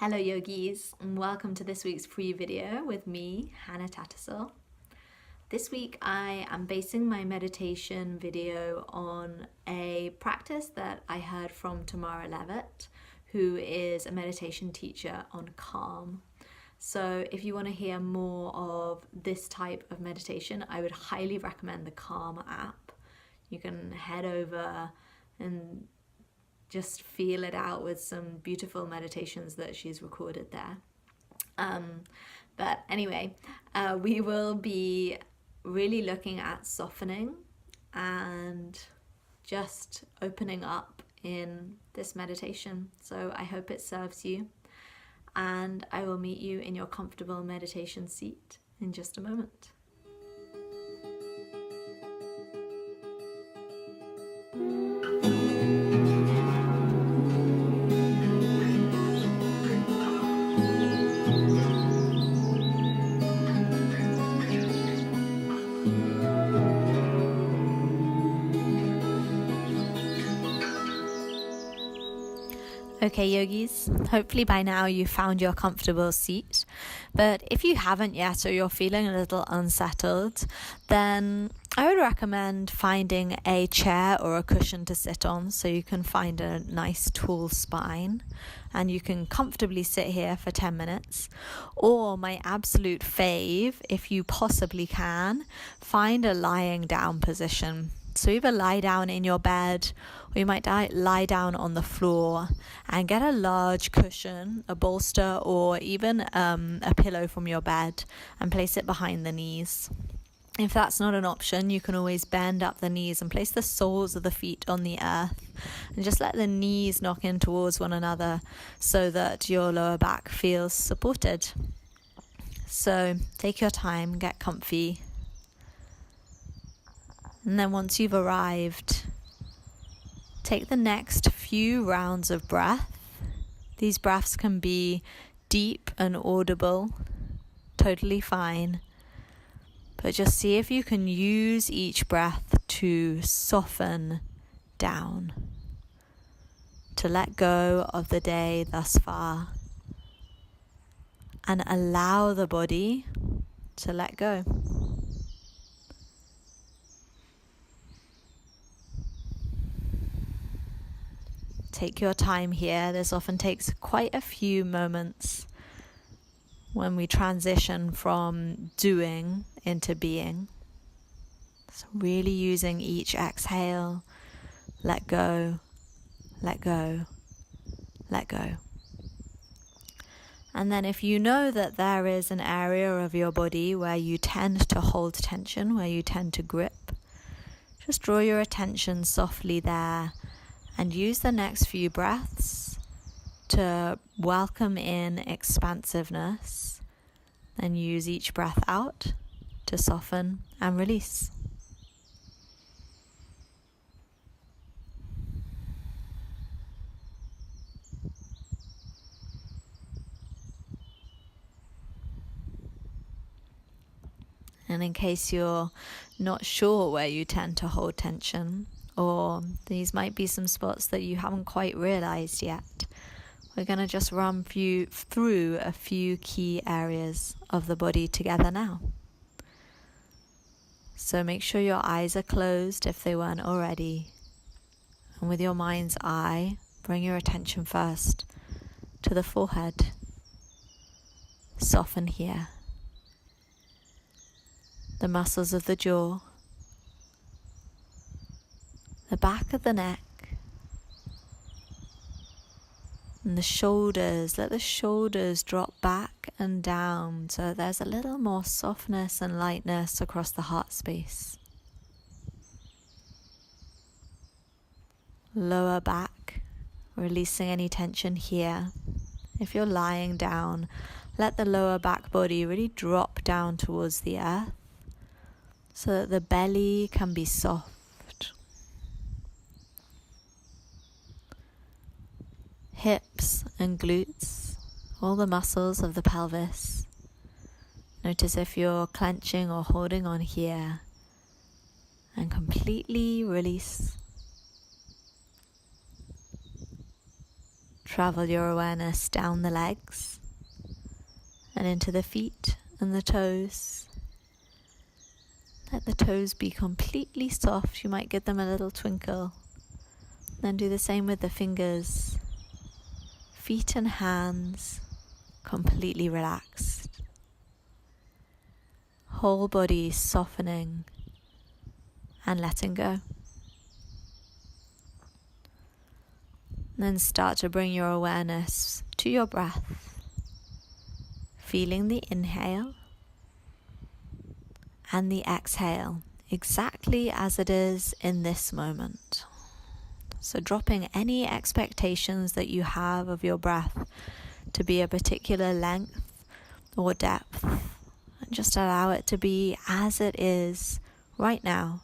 Hello yogis, and welcome to this week's free video with me, Hannah Tattersall. This week I am basing my meditation video on a practice that I heard from Tamara Levitt, who is a meditation teacher on calm. So if you want to hear more of this type of meditation, I would highly recommend the Calm app. You can head over and just feel it out with some beautiful meditations that she's recorded there. But anyway, we will be really looking at softening and just opening up in this meditation. So I hope it serves you, and I will meet you in your comfortable meditation seat in just a moment. Okay yogis, hopefully by now you found your comfortable seat, but if you haven't yet or you're feeling a little unsettled, then I would recommend finding a chair or a cushion to sit on so you can find a nice tall spine and you can comfortably sit here for 10 minutes. Or my absolute fave, if you possibly can, find a lying down position. So either lie down in your bed, or you might lie down on the floor and get a large cushion, a bolster, or even a pillow from your bed and place it behind the knees. If that's not an option, you can always bend up the knees and place the soles of the feet on the earth and just let the knees knock in towards one another so that your lower back feels supported. So take your time, get comfy. And then once you've arrived, take the next few rounds of breath. These breaths can be deep and audible, totally fine. But just see if you can use each breath to soften down, to let go of the day thus far, and allow the body to let go. Take your time here. This often takes quite a few moments when we transition from doing into being. So really using each exhale, let go, let go, let go. And then if you know that there is an area of your body where you tend to hold tension, where you tend to grip, just draw your attention softly there. And use the next few breaths to welcome in expansiveness, and use each breath out to soften and release. And in case you're not sure where you tend to hold tension, or these might be some spots that you haven't quite realized yet, we're going to just run through a few key areas of the body together now. So make sure your eyes are closed if they weren't already. And with your mind's eye, bring your attention first to the forehead. Soften here. The muscles of the jaw. The back of the neck and the shoulders. Let the shoulders drop back and down so there's a little more softness and lightness across the heart space. Lower back, releasing any tension here. If you're lying down, let the lower back body really drop down towards the earth so that the belly can be soft. Hips and glutes, all the muscles of the pelvis. Notice if you're clenching or holding on here, and completely release. Travel your awareness down the legs and into the feet and the toes. Let the toes be completely soft. You might give them a little twinkle. Then do the same with the fingers. Feet and hands completely relaxed. Whole body softening and letting go. Then start to bring your awareness to your breath, feeling the inhale and the exhale exactly as it is in this moment. So dropping any expectations that you have of your breath to be a particular length or depth, and just allow it to be as it is right now.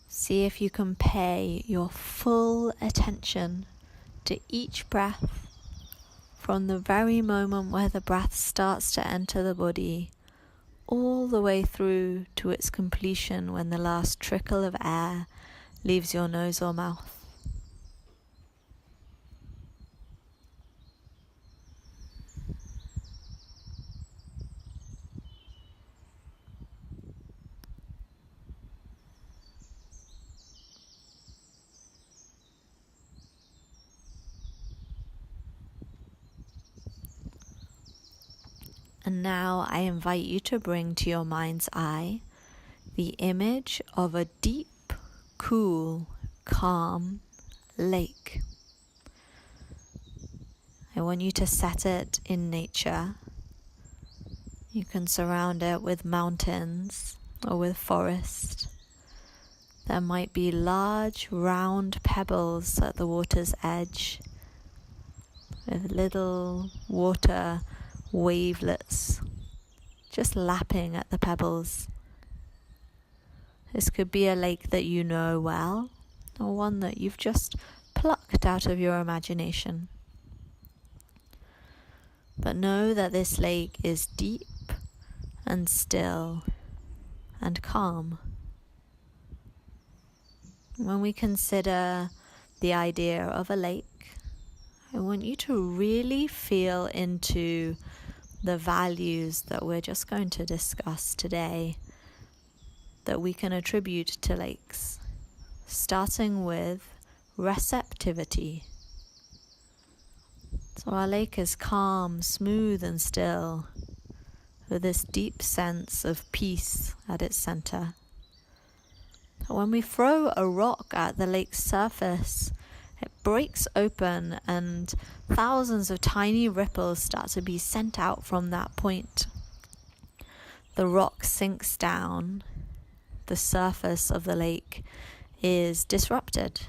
See if you can pay your full attention to each breath from the very moment where the breath starts to enter the body all the way through to its completion when the last trickle of air leaves your nose or mouth. And now I invite you to bring to your mind's eye the image of a deep, cool, calm lake. I want you to set it in nature. You can surround it with mountains or with forest. There might be large, round pebbles at the water's edge with little water wavelets just lapping at the pebbles. This could be a lake that you know well, or one that you've just plucked out of your imagination. But know that this lake is deep and still and calm. When we consider the idea of a lake, I want you to really feel into the values that we're just going to discuss today that we can attribute to lakes, starting with receptivity. So our lake is calm, smooth and still, with this deep sense of peace at its center. When we throw a rock at the lake's surface, it breaks open and thousands of tiny ripples start to be sent out from that point. The rock sinks down. The surface of the lake is disrupted.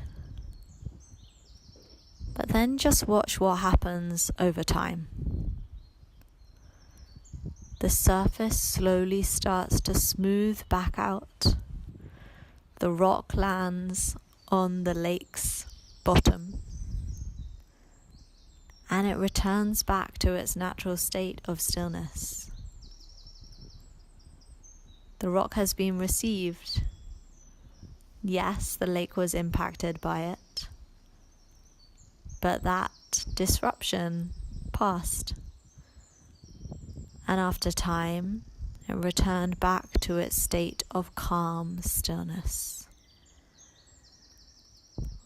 But then just watch what happens over time. The surface slowly starts to smooth back out. The rock lands on the lake's bottom, and it returns back to its natural state of stillness. The rock has been received. Yes, the lake was impacted by it, but that disruption passed. And after time, it returned back to its state of calm stillness.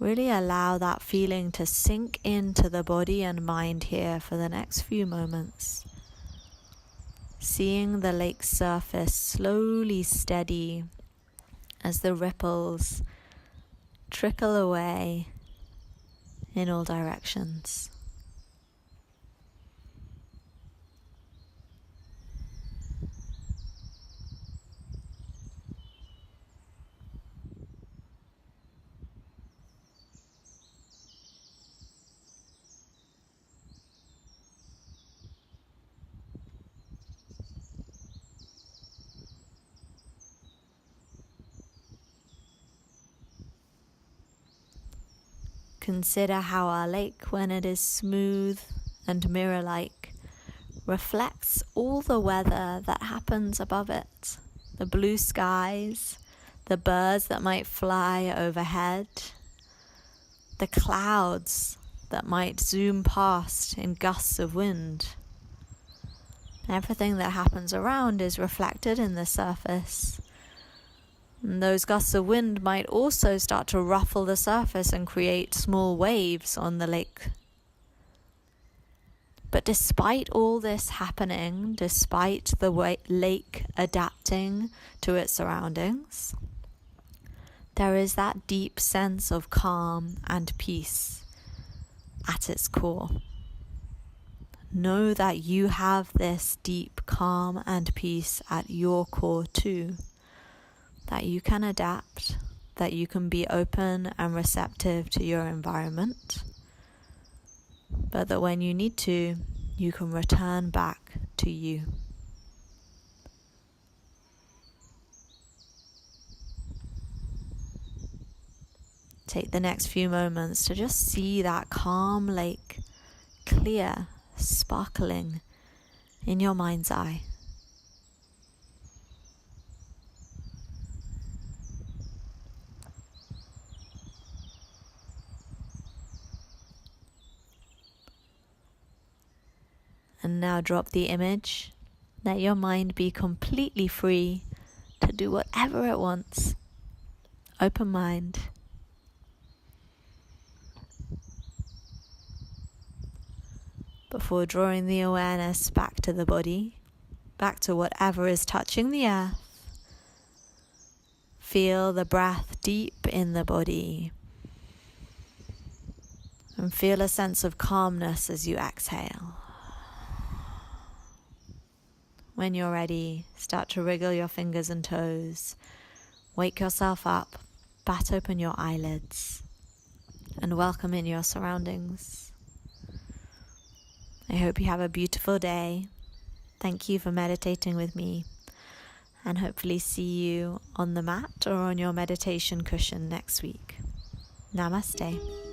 Really allow that feeling to sink into the body and mind here for the next few moments. Seeing the lake's surface slowly steady as the ripples trickle away in all directions. Consider how our lake, when it is smooth and mirror-like, reflects all the weather that happens above it. The blue skies, the birds that might fly overhead, the clouds that might zoom past in gusts of wind. Everything that happens around is reflected in the surface. And those gusts of wind might also start to ruffle the surface and create small waves on the lake. But despite all this happening, despite the lake adapting to its surroundings, there is that deep sense of calm and peace at its core. Know that you have this deep calm and peace at your core too. That you can adapt, that you can be open and receptive to your environment, but that when you need to, you can return back to you. Take the next few moments to just see that calm lake, clear, sparkling in your mind's eye. And now drop the image. Let your mind be completely free to do whatever it wants. Open mind. Before drawing the awareness back to the body, back to whatever is touching the earth. Feel the breath deep in the body. And feel a sense of calmness as you exhale. When you're ready, start to wriggle your fingers and toes. Wake yourself up, bat open your eyelids, and welcome in your surroundings. I hope you have a beautiful day. Thank you for meditating with me, and hopefully see you on the mat or on your meditation cushion next week. Namaste.